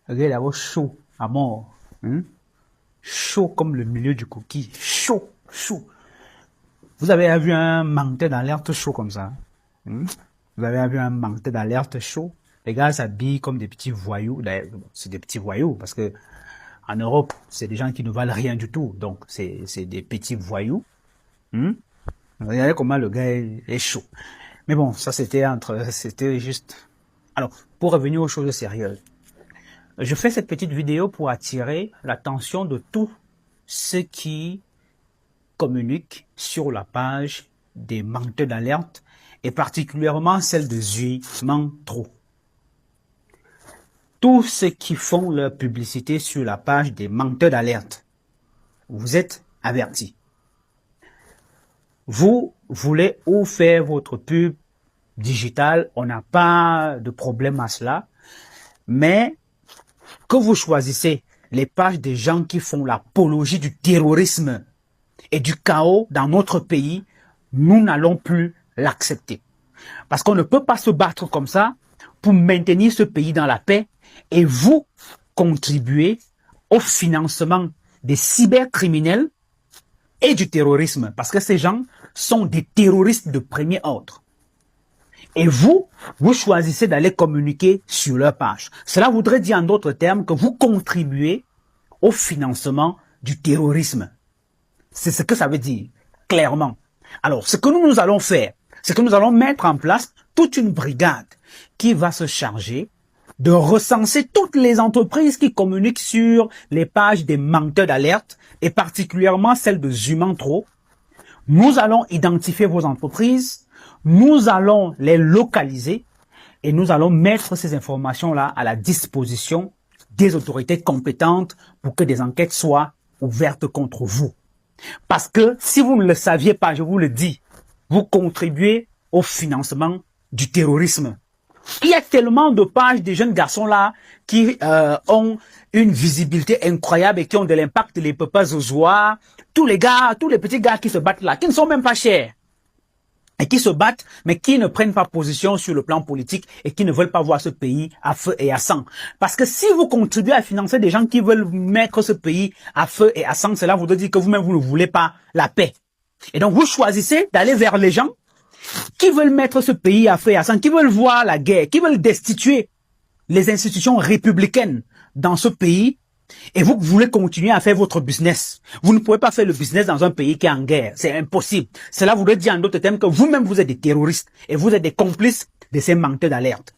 Le gars, il est chaud, à mort. Hein? Chaud comme le milieu du cookie. Chaud, chaud. Vous avez vu un menteur d'alerte chaud comme ça? Hein? Vous avez vu un menteur d'alerte chaud? Les gars s'habillent comme des petits voyous. C'est des petits voyous parce que en Europe, c'est des gens qui ne valent rien du tout. Donc, c'est des petits voyous. Hein? Regardez comment le gars est chaud. Mais bon, ça c'était juste... Alors, pour revenir aux choses sérieuses. Je fais cette petite vidéo pour attirer l'attention de tous ceux qui communiquent sur la page des menteurs d'alerte et particulièrement celle de Zumantro. Tous ceux qui font leur publicité sur la page des menteurs d'alerte, vous êtes avertis. Vous voulez où faire votre pub digitale, on n'a pas de problème à cela, mais que vous choisissez les pages des gens qui font l'apologie du terrorisme et du chaos dans notre pays, nous n'allons plus l'accepter. Parce qu'on ne peut pas se battre comme ça pour maintenir ce pays dans la paix et vous contribuer au financement des cybercriminels et du terrorisme. Parce que ces gens sont des terroristes de premier ordre. Et vous choisissez d'aller communiquer sur leur page. Cela voudrait dire en d'autres termes que vous contribuez au financement du terrorisme. C'est ce que ça veut dire, clairement. Alors, ce que nous allons faire, c'est que nous allons mettre en place toute une brigade qui va se charger de recenser toutes les entreprises qui communiquent sur les pages des menteurs d'alerte et particulièrement celles de Zumantro. Nous allons identifier vos entreprises, nous allons les localiser et nous allons mettre ces informations-là à la disposition des autorités compétentes pour que des enquêtes soient ouvertes contre vous. Parce que si vous ne le saviez pas, je vous le dis, vous contribuez au financement du terrorisme. Il y a tellement de pages des jeunes garçons là qui ont une visibilité incroyable et qui ont de l'impact, les papas zozois, tous les petits gars qui se battent là, qui ne sont même pas chers. Et qui se battent, mais qui ne prennent pas position sur le plan politique et qui ne veulent pas voir ce pays à feu et à sang. Parce que si vous contribuez à financer des gens qui veulent mettre ce pays à feu et à sang, cela voudrait dire que vous-même, vous ne voulez pas la paix. Et donc, vous choisissez d'aller vers les gens qui veulent mettre ce pays à feu et à sang, qui veulent voir la guerre, qui veulent destituer les institutions républicaines dans ce pays. Et vous voulez continuer à faire votre business. Vous ne pouvez pas faire le business dans un pays qui est en guerre. C'est impossible. Cela voudrait dire en d'autres termes que vous-même vous êtes des terroristes et vous êtes des complices de ces menteurs d'alerte.